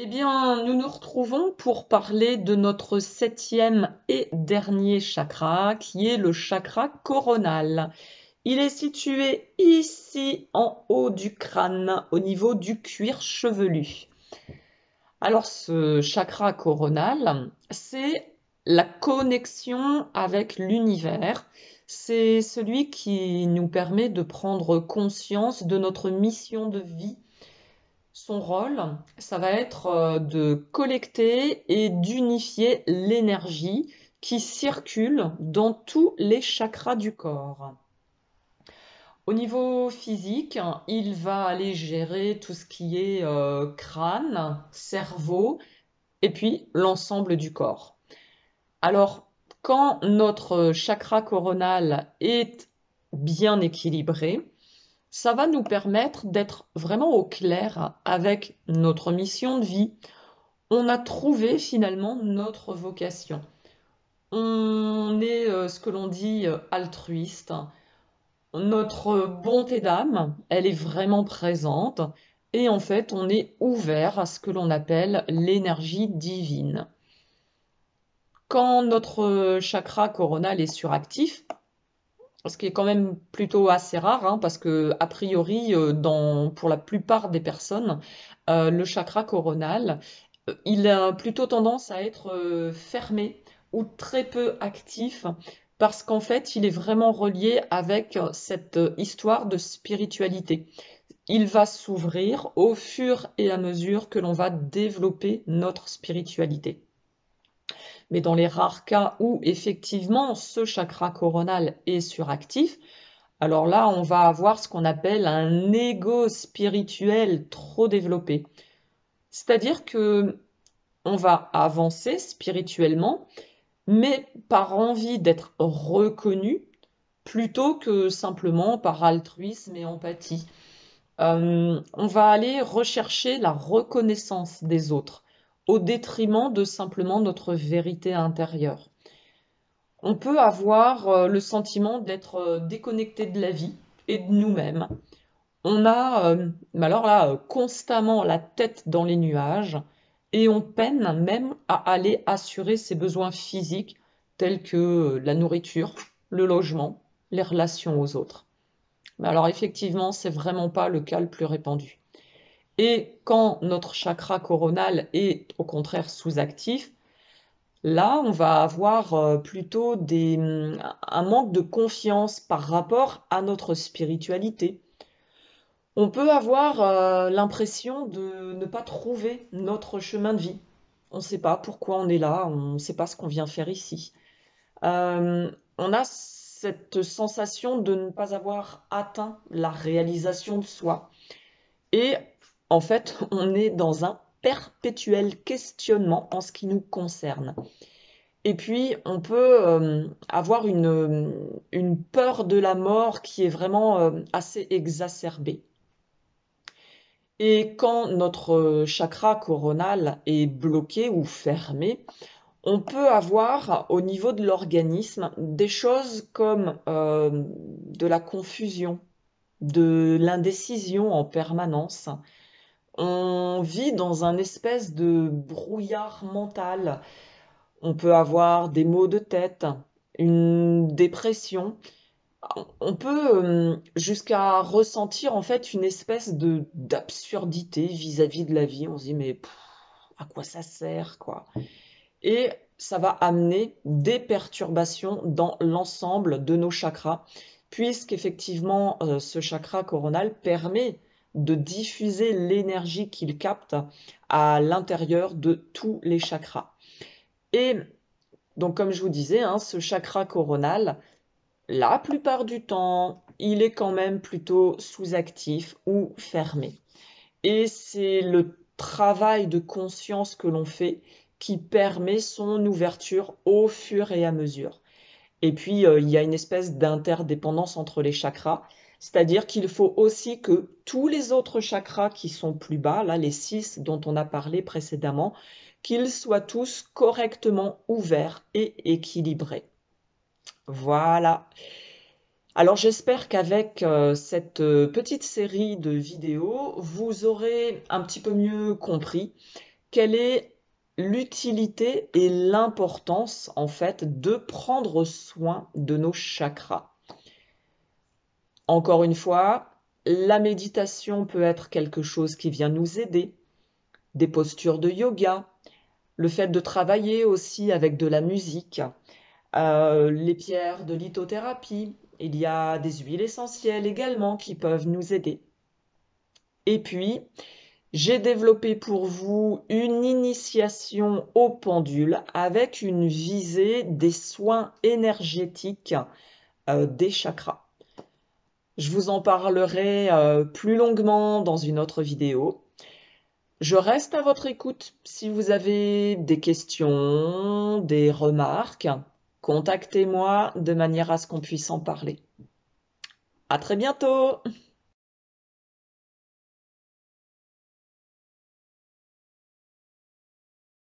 Eh bien, nous nous retrouvons pour parler de notre septième et dernier chakra, qui est le chakra coronal. Il est situé ici en haut du crâne, au niveau du cuir chevelu. Alors, ce chakra coronal, c'est la connexion avec l'univers. C'est celui qui nous permet de prendre conscience de notre mission de vie. Son rôle, ça va être de collecter et d'unifier l'énergie qui circule dans tous les chakras du corps. Au niveau physique, il va aller gérer tout ce qui est crâne, cerveau et puis l'ensemble du corps. Alors, quand notre chakra coronal est bien équilibré, ça va nous permettre d'être vraiment au clair avec notre mission de vie. On a trouvé finalement notre vocation. On est ce que l'on dit altruiste. Notre bonté d'âme, elle est vraiment présente et en fait, on est ouvert à ce que l'on appelle l'énergie divine. Quand notre chakra coronal est suractif, ce qui est quand même plutôt assez rare, hein, parce que a priori, pour la plupart des personnes, le chakra coronal, il a plutôt tendance à être fermé ou très peu actif, parce qu'en fait, il est vraiment relié avec cette histoire de spiritualité. Il va s'ouvrir au fur et à mesure que l'on va développer notre spiritualité. Mais dans les rares cas où effectivement ce chakra coronal est suractif, alors là, on va avoir ce qu'on appelle un ego spirituel trop développé. C'est-à-dire que on va avancer spirituellement, mais par envie d'être reconnu plutôt que simplement par altruisme et empathie. On va aller rechercher la reconnaissance des autres au détriment de simplement notre vérité intérieure. On peut avoir le sentiment d'être déconnecté de la vie et de nous-mêmes. On a, mais alors là, constamment la tête dans les nuages et on peine même à aller assurer ses besoins physiques tels que la nourriture, le logement, les relations aux autres. Mais alors effectivement, c'est vraiment pas le cas le plus répandu. Et quand notre chakra coronal est au contraire sous-actif, là, on va avoir plutôt un manque de confiance par rapport à notre spiritualité. On peut avoir l'impression de ne pas trouver notre chemin de vie. On ne sait pas pourquoi on est là, on ne sait pas ce qu'on vient faire ici. On a cette sensation de ne pas avoir atteint la réalisation de soi. Et en fait, on est dans un perpétuel questionnement en ce qui nous concerne. Et puis, on peut avoir une peur de la mort qui est vraiment assez exacerbée. Et quand notre chakra coronal est bloqué ou fermé, on peut avoir au niveau de l'organisme des choses comme de la confusion, de l'indécision en permanence. On vit dans un espèce de brouillard mental. On peut avoir des maux de tête, une dépression. On peut jusqu'à ressentir en fait une espèce de d'absurdité vis-à-vis de la vie. On se dit mais à quoi ça sert quoi? Et ça va amener des perturbations dans l'ensemble de nos chakras, puisqu'effectivement ce chakra coronal permet de diffuser l'énergie qu'il capte à l'intérieur de tous les chakras. Et donc comme je vous disais, hein, ce chakra coronal, la plupart du temps, il est quand même plutôt sous-actif ou fermé. Et c'est le travail de conscience que l'on fait qui permet son ouverture au fur et à mesure. Et puis, il y a une espèce d'interdépendance entre les chakras, c'est-à-dire qu'il faut aussi que tous les autres chakras qui sont plus bas, là, les 6 dont on a parlé précédemment, qu'ils soient tous correctement ouverts et équilibrés. Voilà. Alors j'espère qu'avec cette petite série de vidéos, vous aurez un petit peu mieux compris quelle est l'utilité et l'importance en fait de prendre soin de nos chakras. Encore une fois, la méditation peut être quelque chose qui vient nous aider, des postures de yoga, le fait de travailler aussi avec de la musique, les pierres de lithothérapie, il y a des huiles essentielles également qui peuvent nous aider. Et puis, j'ai développé pour vous une initiation au pendule avec une visée des soins énergétiques des chakras. Je vous en parlerai plus longuement dans une autre vidéo. Je reste à votre écoute. Si vous avez des questions, des remarques, contactez-moi de manière à ce qu'on puisse en parler. À très bientôt!